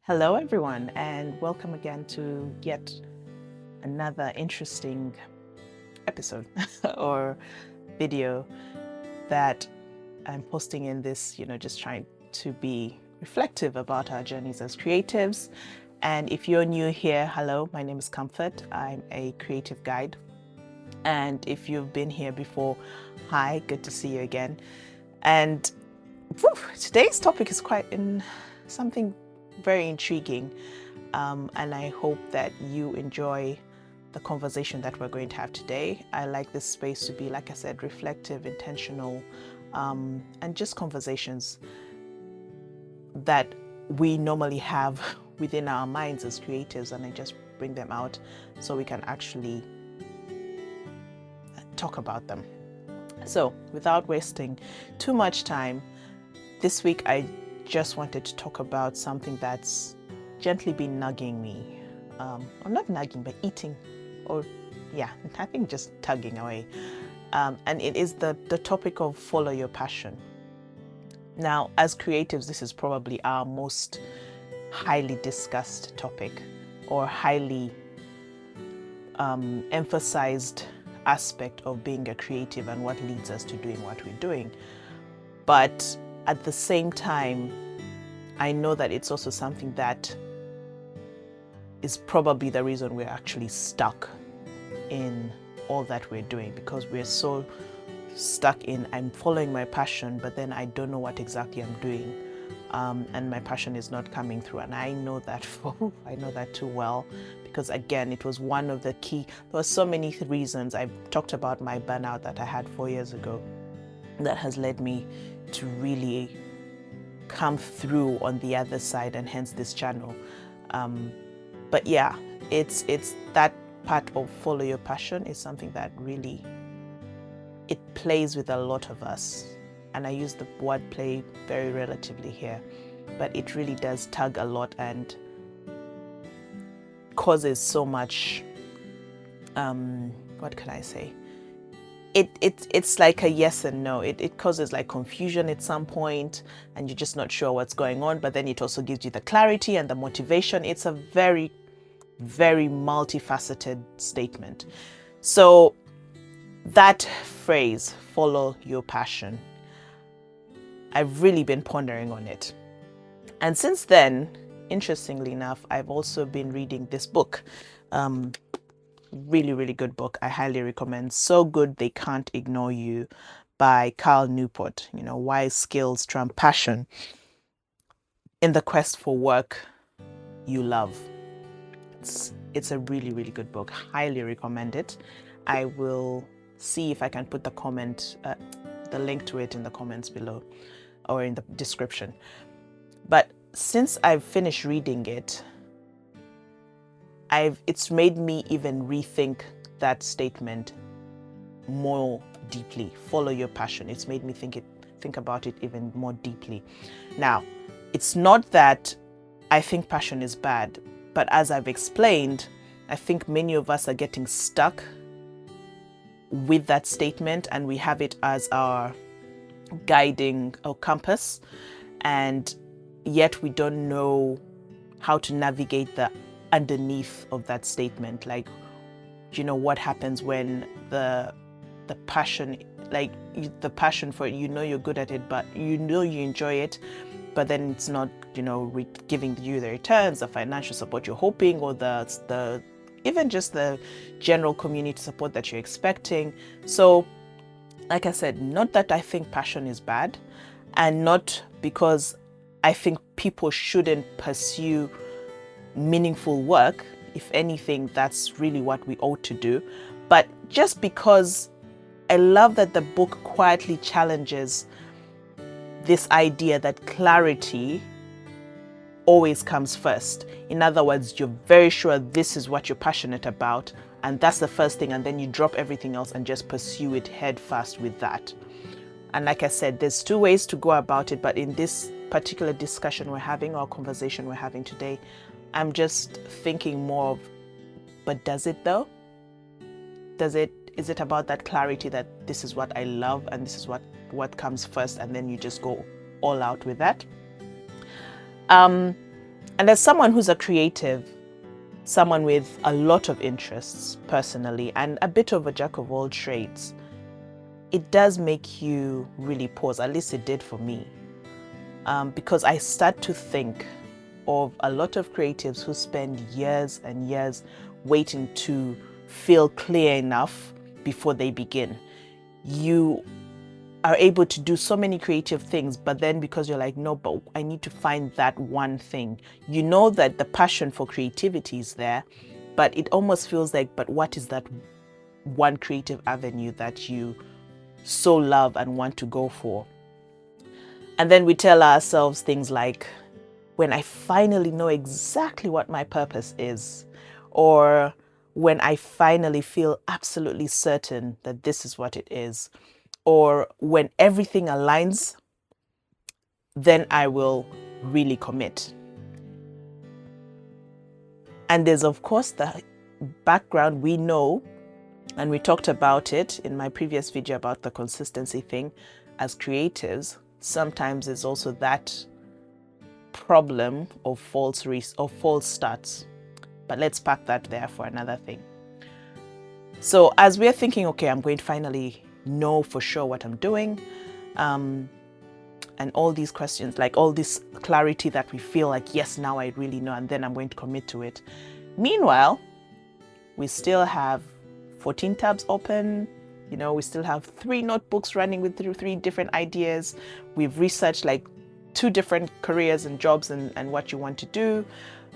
Hello, everyone, and welcome again to yet another interesting episode or video that I'm posting in this, just trying to be reflective about our journeys as creatives. And if you're new here, hello, my name is Comfort. I'm a creative guide. And if you've been here before, hi, good to see you again. And today's topic is quite something very intriguing, and I hope that you enjoy the conversation that we're going to have today. I like this space to be, like I said, reflective, intentional, and just conversations that we normally have within our minds as creatives, and I just bring them out so we can actually talk about them. So without wasting too much time, this week I just wanted to talk about something that's gently been nagging me, or not nagging, but eating, or I think just tugging away. And it is the topic of follow your passion. Now, as creatives, this is probably our most highly discussed topic, or highly emphasized aspect of being a creative and what leads us to doing what we're doing. But at the same time, I know that it's also something that is probably the reason we're actually stuck in all that we're doing, because we're so stuck in, I'm following my passion, but then I don't know what exactly I'm doing, and my passion is not coming through. And I know that I know that too well, because again, it was one of the key. There were so many reasons. I've talked about my burnout that I had 4 years ago, that has led me to really come through on the other side, and hence this channel. But yeah, it's that part of follow your passion is something that really, it plays with a lot of us, and I use the word play very relatively here, but it really does tug a lot and causes so much, what can I say? It's like a yes and no. It causes like confusion at some point, and you're just not sure what's going on, but then it also gives you the clarity and the motivation. It's a very, very multifaceted statement. So that phrase, follow your passion, I've really been pondering on it. And since then, interestingly enough, I've also been reading this book. Really, really good book. I highly recommend. So good they can't ignore you, by Cal Newport. Why skills trump passion in the quest for work you love. It's a really, really good book. Highly recommend it. I will see if I can put the link to it in the comments below or in the description. But since I've finished reading it, it's made me even rethink that statement more deeply. Follow your passion. It's made me think about it even more deeply. Now, it's not that I think passion is bad, but as I've explained, I think many of us are getting stuck with that statement, and we have it as our guiding or compass, and yet we don't know how to navigate the underneath of that statement. Like, what happens when the passion, like the passion for it, you're good at it, but you enjoy it, but then it's not, giving you the returns, the financial support you're hoping, or the even just the general community support that you're expecting. So, like I said, not that I think passion is bad, and not because I think people shouldn't pursue meaningful work. If anything, that's really what we ought to do. But just because I love that the book quietly challenges this idea that clarity always comes first. In other words, you're very sure this is what you're passionate about, and that's the first thing, and then you drop everything else and just pursue it head fast with that. And like I said, there's two ways to go about it, but in this particular discussion we're having, or conversation we're having today, I'm just thinking more of, but does it though? Is it about that clarity that this is what I love and this is what comes first, and then you just go all out with that? And as someone who's a creative, someone with a lot of interests personally, and a bit of a jack of all trades, it does make you really pause. At least it did for me. Because I start to think of a lot of creatives who spend years and years waiting to feel clear enough before they begin. You are able to do so many creative things, but then because you're like, no, but I need to find that one thing. You know that the passion for creativity is there, but it almost feels like, but what is that one creative avenue that you so love and want to go for? And then we tell ourselves things like, when I finally know exactly what my purpose is, or when I finally feel absolutely certain that this is what it is, or when everything aligns, then I will really commit. And there's, of course, the background we know, and we talked about it in my previous video about the consistency thing. As creatives, sometimes there's also that problem of false starts. But let's park that there for another thing. So as we're thinking, okay, I'm going to finally know for sure what I'm doing, and all these questions, like all this clarity that we feel like, yes, now I really know, and then I'm going to commit to it. Meanwhile, we still have 14 tabs open. We still have 3 notebooks running with three different ideas. We've researched like 2 different careers and jobs and what you want to do.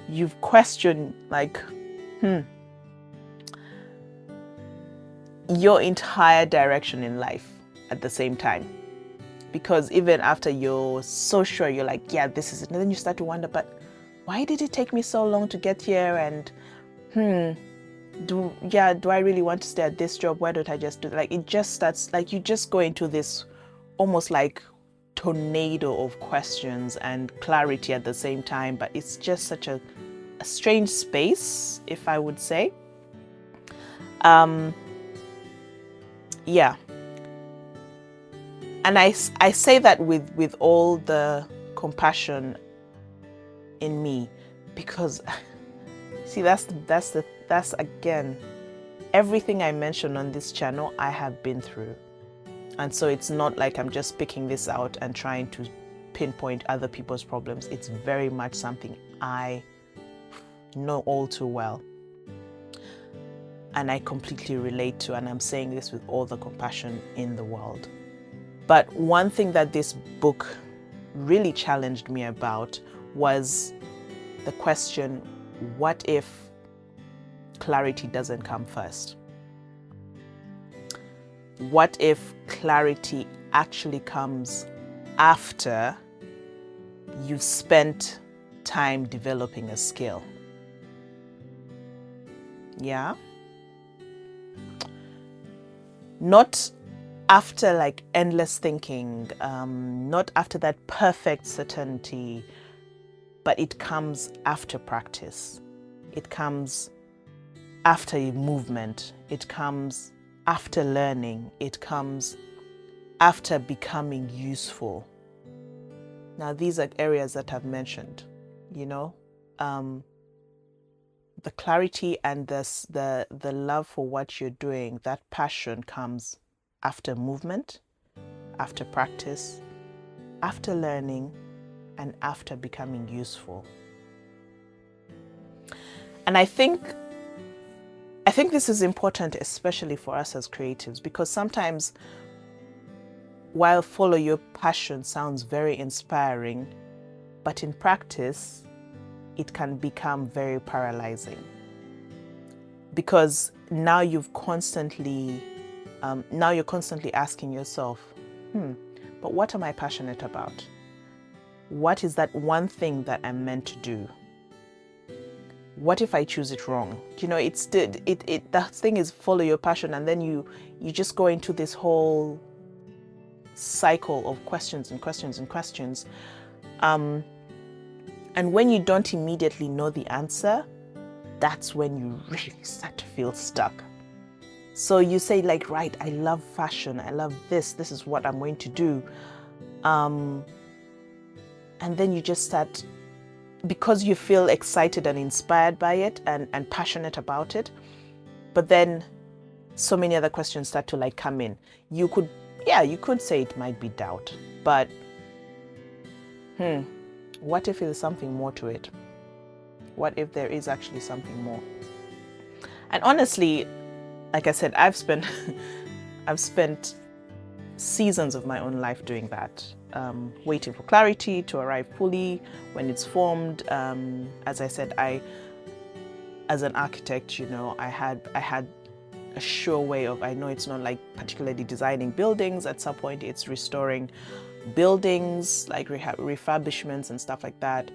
You've questioned like, your entire direction in life at the same time. Because even after you're so sure, you're like, yeah, this is it. And then you start to wonder, but why did it take me so long to get here? And do I really want to stay at this job? Why don't I just do it? Like, it just starts, like, you just go into this almost like tornado of questions and clarity at the same time. But it's just such a strange space, if I would say. Yeah. And I say that with all the compassion in me, because see, that's again, everything I mention on this channel, I have been through. And so it's not like I'm just picking this out and trying to pinpoint other people's problems. It's very much something I know all too well. And I completely relate to, and I'm saying this with all the compassion in the world. But one thing that this book really challenged me about was the question, what if clarity doesn't come first? What if clarity actually comes after you've spent time developing a skill? Yeah? Not after like endless thinking, not after that perfect certainty, but it comes after practice. It comes after movement. It comes after learning. It comes after becoming useful. Now, these are areas that I've mentioned, the clarity and the love for what you're doing, that passion comes after movement, after practice, after learning, and after becoming useful. And I think this is important, especially for us as creatives, because sometimes while follow your passion sounds very inspiring, but in practice, it can become very paralyzing. Because now you're constantly asking yourself, but what am I passionate about? What is that one thing that I'm meant to do? What if I choose it wrong? The thing is, follow your passion, and then you just go into this whole cycle of questions and questions and questions. And when you don't immediately know the answer, that's when you really start to feel stuck. So you say like, right, I love fashion. I love this. This is what I'm going to do. And then you just start because you feel excited and inspired by it and passionate about it. But then so many other questions start to like come in. You could say it might be doubt, but what if there's something more to it? What if there is actually something more? And honestly, like I said, I've spent seasons of my own life doing that, waiting for clarity to arrive fully when it's formed. As I said, as an architect, I had a sure way of, I know it's not like particularly designing buildings. At some point, it's restoring buildings, like refurbishments and stuff like that.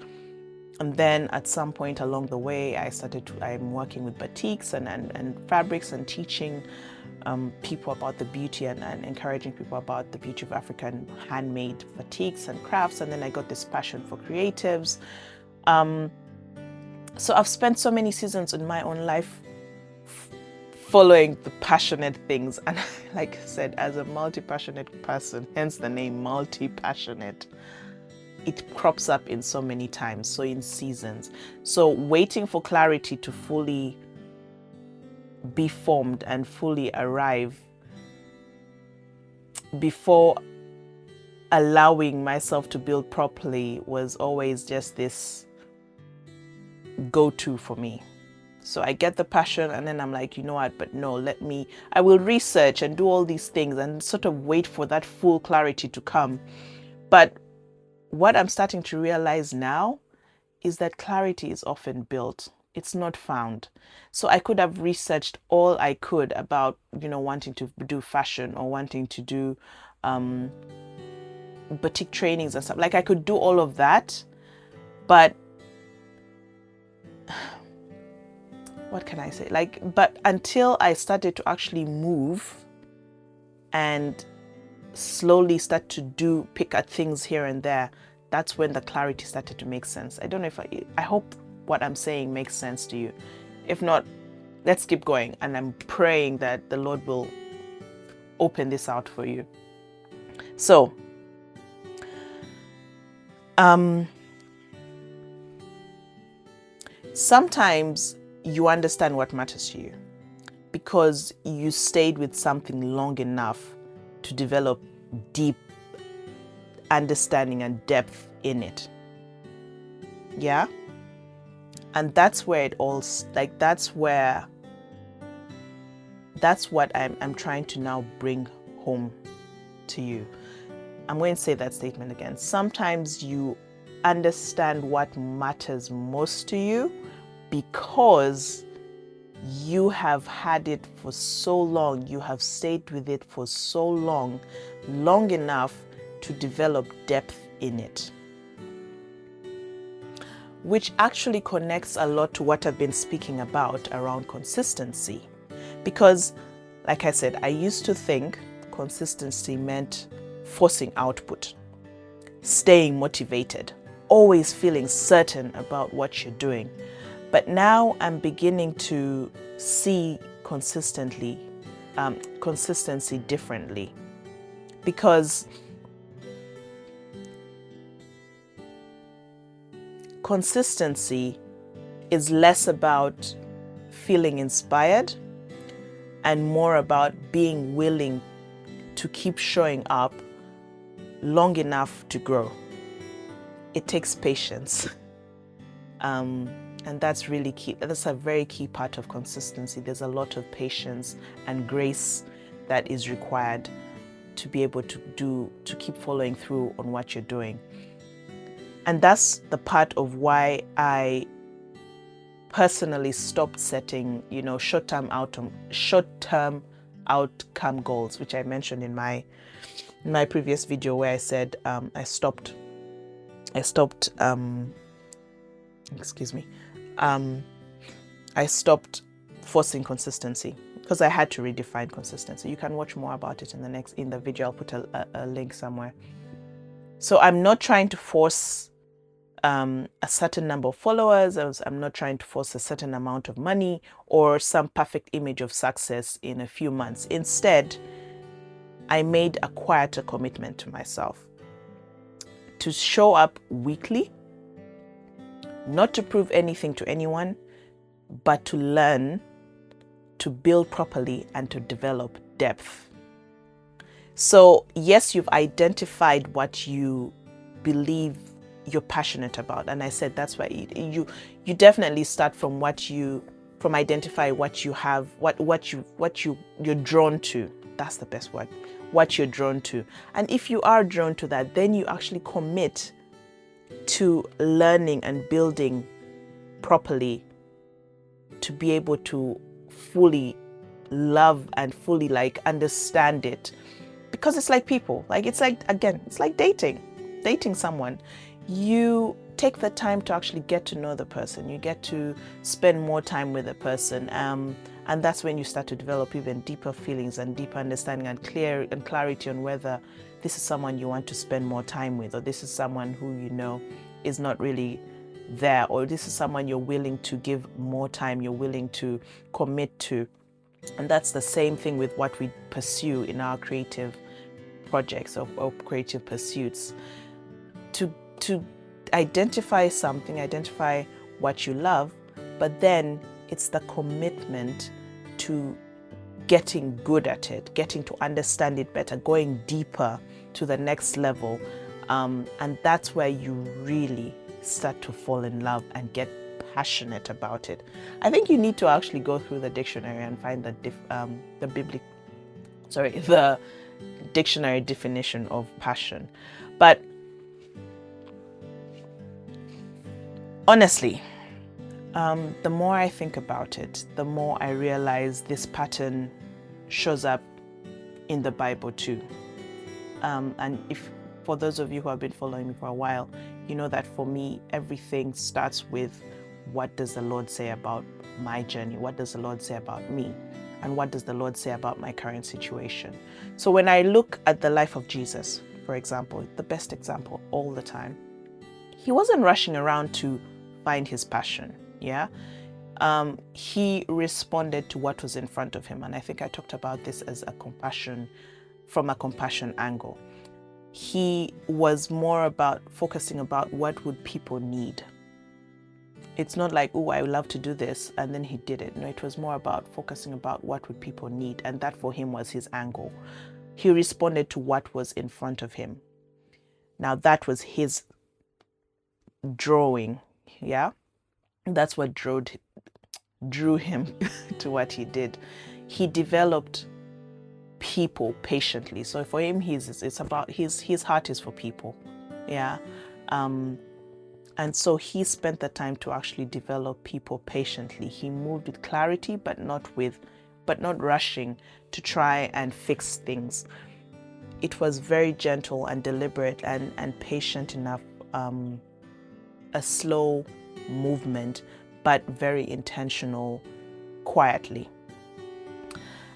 And then at some point along the way, I'm working with batiks and fabrics and teaching people about the beauty and encouraging people about the beauty of African handmade batiks and crafts. And then I got this passion for creatives. So I've spent so many seasons in my own life following the passionate things. And like I said, as a multi-passionate person, hence the name multi-passionate, it crops up in so many times, so in seasons. So waiting for clarity to fully be formed and fully arrive before allowing myself to build properly was always just this go-to for me. So I get the passion and then I'm like, you know what, but no, I will research and do all these things and sort of wait for that full clarity to come. But what I'm starting to realize now is that clarity is often built. It's not found. So I could have researched all I could about, wanting to do fashion or wanting to do batik trainings and stuff. Like I could do all of that, but what can I say? But until I started to actually move and slowly start to pick at things here and there, that's when the clarity started to make sense. I don't know if I hope what I'm saying makes sense to you. If not, let's keep going. And I'm praying that the Lord will open this out for you. So, sometimes you understand what matters to you because you stayed with something long enough to develop deep understanding and depth in it. Yeah? And that's where it all, that's what I'm trying to now bring home to you. I'm going to say that statement again. Sometimes you understand what matters most to you because you have had it for so long, you have stayed with it for so long enough to develop depth in it. Which actually connects a lot to what I've been speaking about around consistency. Because, like I said, I used to think consistency meant forcing output, staying motivated, always feeling certain about what you're doing. But now I'm beginning to see consistency differently, because consistency is less about feeling inspired and more about being willing to keep showing up long enough to grow. It takes patience. And that's really key. That's a very key part of consistency. There's a lot of patience and grace that is required to be able to keep following through on what you're doing. And that's the part of why I personally stopped setting, short-term outcome goals, which I mentioned in my previous video, where I said I stopped forcing consistency because I had to redefine consistency. You can watch more about it in the video. I'll put a link somewhere. So I'm not trying to force a certain number of followers. I'm not trying to force a certain amount of money or some perfect image of success in a few months. Instead, I made a quieter commitment to myself to show up weekly not to prove anything to anyone, but to learn, to build properly, and to develop depth. So yes, you've identified what you believe you're passionate about, and I said that's why you definitely start from identify what you have, you're drawn to. That's the best word. What you're drawn to, and if you are drawn to that, then you actually commit to learning and building properly to be able to fully love and fully understand it. Because it's like people, it's like dating someone. You take the time to actually get to know the person. You get to spend more time with the person. And that's when you start to develop even deeper feelings and deeper understanding and clarity on whether this is someone you want to spend more time with, or this is someone who is not really there, or this is someone you're willing to give more time, you're willing to commit to. And that's the same thing with what we pursue in our creative projects or creative pursuits. To identify something, identify what you love, but then it's the commitment to getting good at it, getting to understand it better, going deeper to the next level. And that's where you really start to fall in love and get passionate about it. I think you need to actually go through the dictionary and find the dictionary definition of passion. But honestly, the more I think about it, the more I realize this pattern shows up in the Bible too. And if for those of you who have been following me for a while, you know that for me, everything starts with, what does the Lord say about my journey? What does the Lord say about me? And what does the Lord say about my current situation? So when I look at the life of Jesus, for example, the best example all the time, he wasn't rushing around to find his passion. Yeah. He responded to what was in front of him. And I think I talked about this as from a compassion angle. He was more about focusing about what would people need. It's not like, oh, I would love to do this, and then he did it. No, it was more about focusing about what would people need. And that for him was his angle. He responded to what was in front of him. Now that was his drawing. Yeah. That's what drew him to what he did. He developed people patiently. So for him, it's about his heart is for people. Yeah. And so he spent the time to actually develop people patiently. He moved with clarity, but not rushing to try and fix things. It was very gentle and deliberate and patient enough, a slow movement, but very intentional, quietly.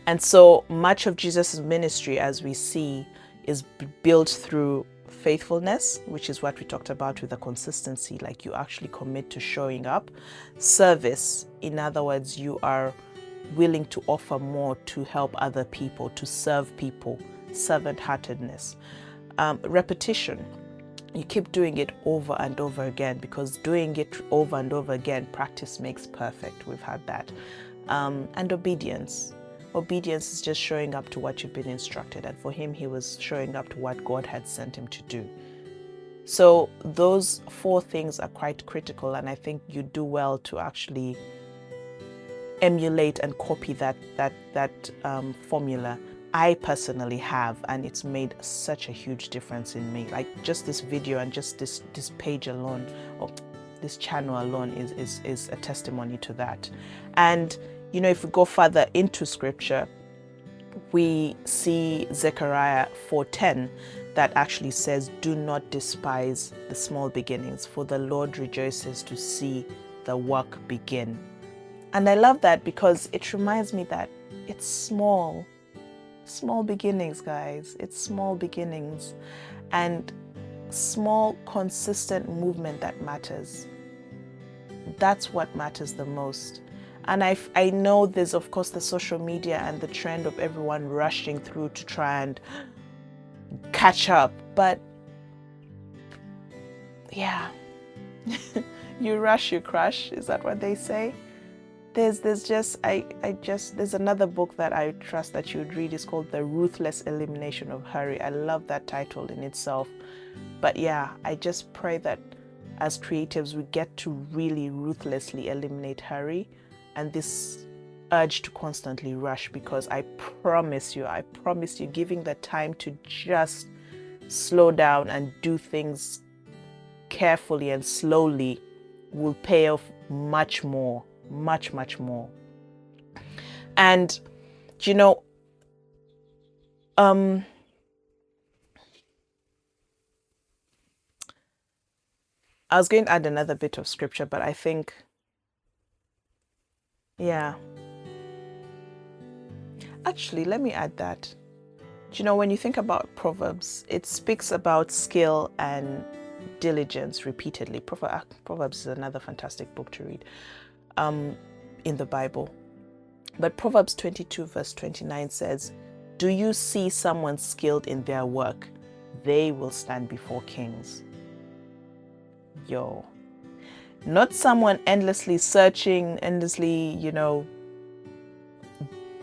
And so much of Jesus' ministry, as we see, is built through faithfulness, which is what we talked about with the consistency, like you actually commit to showing up. Service, in other words, you are willing to offer more to help other people, to serve people, servant-heartedness. Repetition, you keep doing it over and over again, because doing it over and over again, practice makes perfect. We've had that. And obedience. Obedience is just showing up to what you've been instructed. And for him, he was showing up to what God had sent him to do. So those 4 things are quite critical. And I think you do well to actually emulate and copy that formula. I personally have, and it's made such a huge difference in me. Like just this video and just this page alone, or this channel alone is a testimony to that. And if we go further into scripture, we see Zechariah 4:10 that actually says, do not despise the small beginnings, for the Lord rejoices to see the work begin. And I love that because it reminds me that it's small beginnings, guys. It's small beginnings and small, consistent movement that matters. That's what matters the most. And I know there's, of course, the social media and the trend of everyone rushing through to try and catch up. But yeah, You rush, you crush. Is that what they say? There's another book that I trust that you'd read. It's called The Ruthless Elimination of Hurry. I love that title in itself. But yeah, I just pray that as creatives, we get to really ruthlessly eliminate hurry and this urge to constantly rush, because I promise you, giving the time to just slow down and do things carefully and slowly will pay off much more, much more. And you know, I was going to add another bit of scripture, but I think, yeah, actually, let me add that. You know, when you think about Proverbs, it speaks about skill and diligence repeatedly. Proverbs is another fantastic book to read in the Bible. But Proverbs 22 verse 29 says, "Do you see someone skilled in their work? They will stand before kings." Yo. Not someone endlessly searching, endlessly,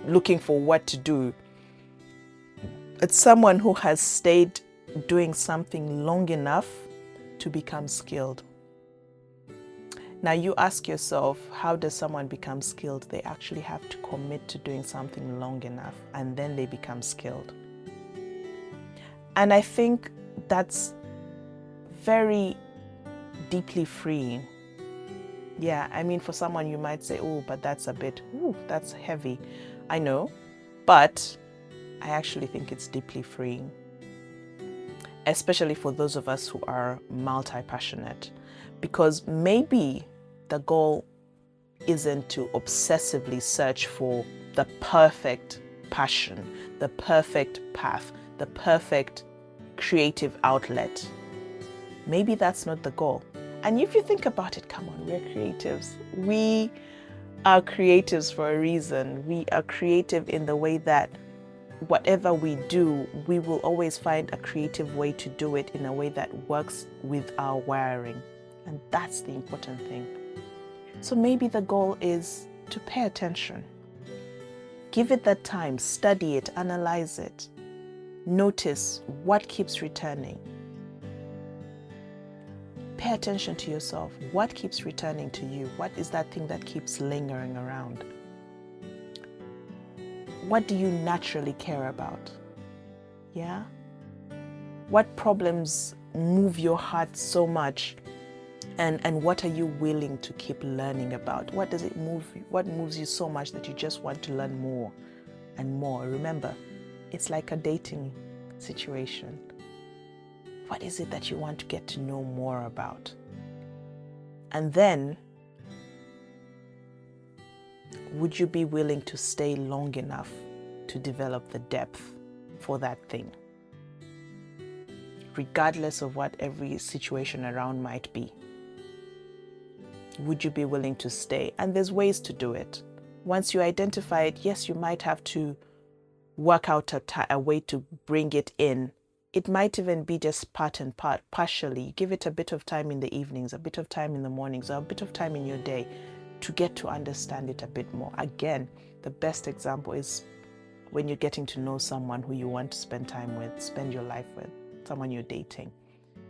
looking for what to do. It's someone who has stayed doing something long enough to become skilled. Now you ask yourself, how does someone become skilled? They actually have to commit to doing something long enough, and then they become skilled. And I think that's very deeply freeing. Yeah, I mean, for someone you might say, oh, but that's that's heavy. I know, but I actually think it's deeply freeing, especially for those of us who are multi-passionate, because maybe the goal isn't to obsessively search for the perfect passion, the perfect path, the perfect creative outlet. Maybe that's not the goal. And if you think about it, come on, we're creatives. We are creatives for a reason. We are creative in the way that whatever we do, we will always find a creative way to do it in a way that works with our wiring. And that's the important thing. So maybe the goal is to pay attention. Give it that time, study it, analyze it. Notice what keeps returning. Pay attention to yourself. What keeps returning to you? What is that thing that keeps lingering around? What do you naturally care about? Yeah? What problems move your heart so much? And what are you willing to keep learning about? What moves you so much that you just want to learn more and more? Remember, it's like a dating situation. What is it that you want to get to know more about? And then, would you be willing to stay long enough to develop the depth for that thing? Regardless of what every situation around might be. Would you be willing to stay? And there's ways to do it. Once you identify it, yes, you might have to work out a way to bring it in. It might even be just part and part, partially. Give it a bit of time in the evenings, a bit of time in the mornings, or a bit of time in your day to get to understand it a bit more. Again, the best example is when you're getting to know someone who you want to spend time with, spend your life with, someone you're dating.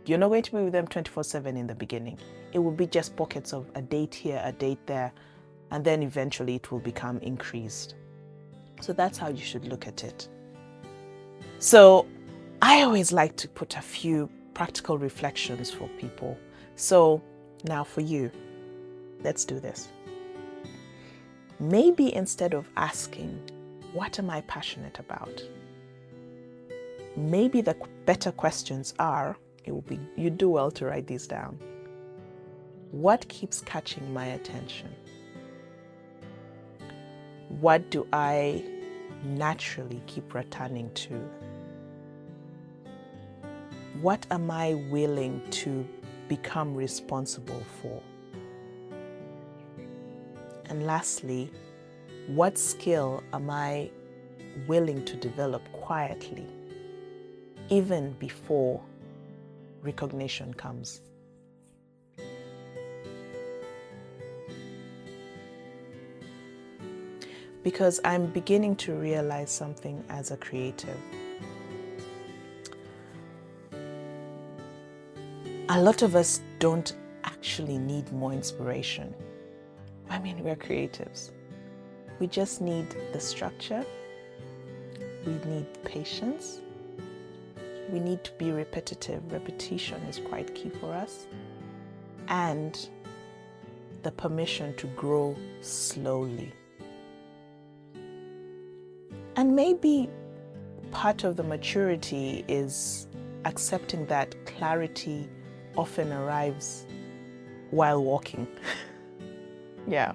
You're not going to be with them 24/7 in the beginning. It will be just pockets of a date here, a date there, and then eventually it will become increased. So that's how you should look at it. So I always like to put a few practical reflections for people. So now for you, let's do this. Maybe instead of asking, what am I passionate about? Maybe the better questions are, you do well to write these down. What keeps catching my attention? What do I naturally keep returning to? What am I willing to become responsible for? And lastly, what skill am I willing to develop quietly, even before recognition comes? because I'm beginning to realize something as a creative. A lot of us don't actually need more inspiration. I mean, we're creatives. We just need the structure. We need patience. We need to be repetitive. Repetition is quite key for us. And the permission to grow slowly. And maybe part of the maturity is accepting that clarity often arrives while walking. Yeah.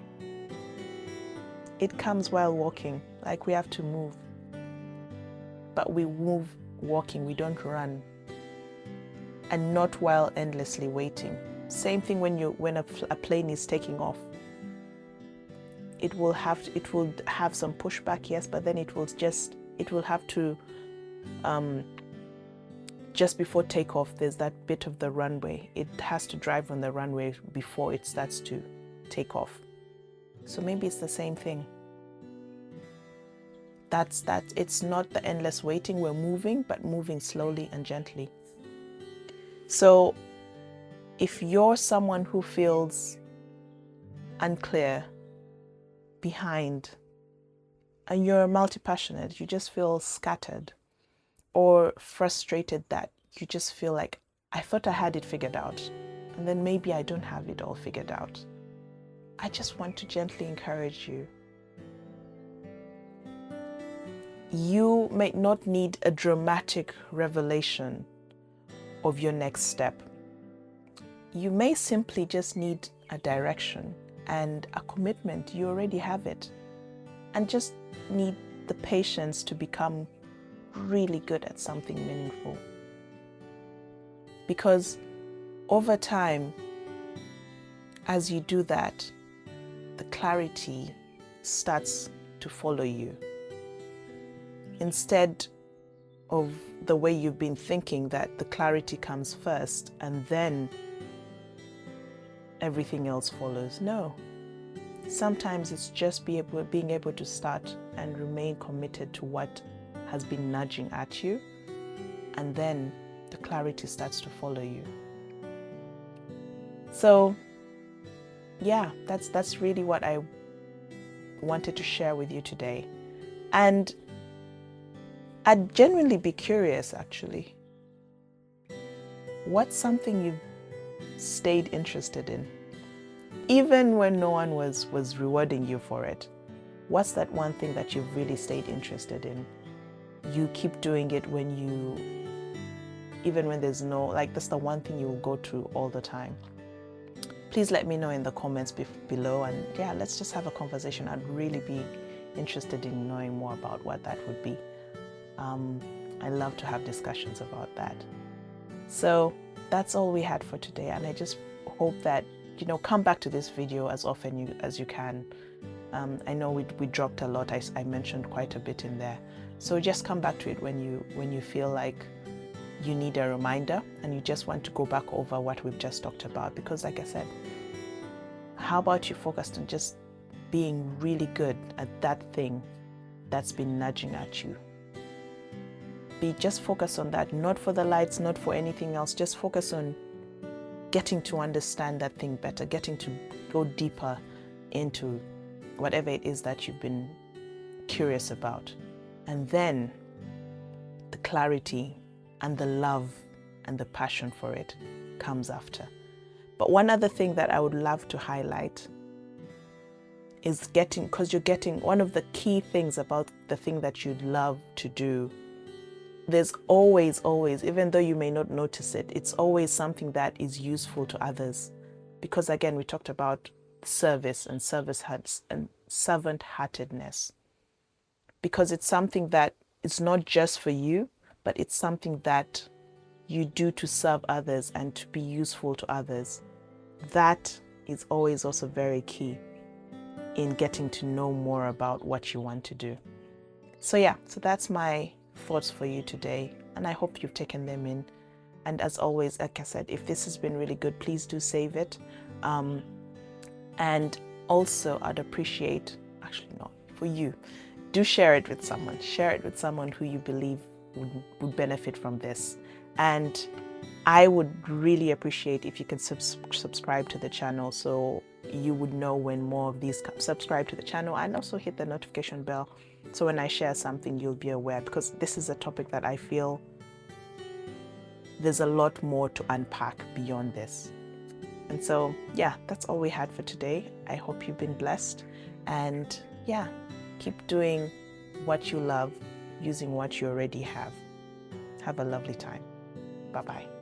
It comes while walking, like we have to move. But we move walking, we don't run. And not while endlessly waiting. Same thing when a plane is taking off. It will have some pushback, yes, but then it will have to just before takeoff, there's that bit of the runway. It has to drive on the runway before it starts to take off. So maybe it's the same thing. It's not the endless waiting. We're moving, but moving slowly and gently. So if you're someone who feels unclear, behind, and you're multi-passionate, you just feel scattered or frustrated that you just feel like, I thought I had it figured out, and then maybe I don't have it all figured out. I just want to gently encourage you. You may not need a dramatic revelation of your next step. You may simply just need a direction and a commitment. You already have it. And just need the patience to become really good at something meaningful. Because over time, as you do that, the clarity starts to follow you. Instead of the way you've been thinking, that the clarity comes first and then everything else follows. No. Sometimes it's just being able to start and remain committed to what has been nudging at you, and then the clarity starts to follow you. So yeah, that's really what I wanted to share with you today. And I'd genuinely be curious, actually. What's something you've stayed interested in? Even when no one was rewarding you for it. What's that one thing that you've really stayed interested in? You keep doing it even when there's no, like, that's the one thing you will go to all the time. Please let me know in the comments below, and yeah, let's just have a conversation. I'd really be interested in knowing more about what that would be. I love to have discussions about that. So that's all we had for today, and I just hope that, come back to this video as often as you can. I know we dropped a lot. I mentioned quite a bit in there. So just come back to it when you feel like you need a reminder and you just want to go back over what we've just talked about. Because like I said, how about you focus on just being really good at that thing that's been nudging at you? Just focus on that, not for the lights, not for anything else. Just focus on getting to understand that thing better, getting to go deeper into whatever it is that you've been curious about. And then the clarity and the love and the passion for it comes after. But one other thing that I would love to highlight is because you're getting one of the key things about the thing that you'd love to do. There's always, even though you may not notice it, it's always something that is useful to others. Because again, we talked about service and servant-heartedness. Because it's something that it's not just for you, but it's something that you do to serve others and to be useful to others. That is always also very key in getting to know more about what you want to do. So yeah, so that's my thoughts for you today, and I hope you've taken them in. And as always, like I said, if this has been really good, please do save it. And also I'd appreciate, actually no, for you. Do share it with someone. Share it with someone who you believe would benefit from this. And I would really appreciate if you can subscribe to the channel so you would know when more of these come. Subscribe to the channel and also hit the notification bell so when I share something you'll be aware, because this is a topic that I feel there's a lot more to unpack beyond this. And so, yeah, that's all we had for today. I hope you've been blessed, and yeah, keep doing what you love using what you already have. Have a lovely time. Bye-bye.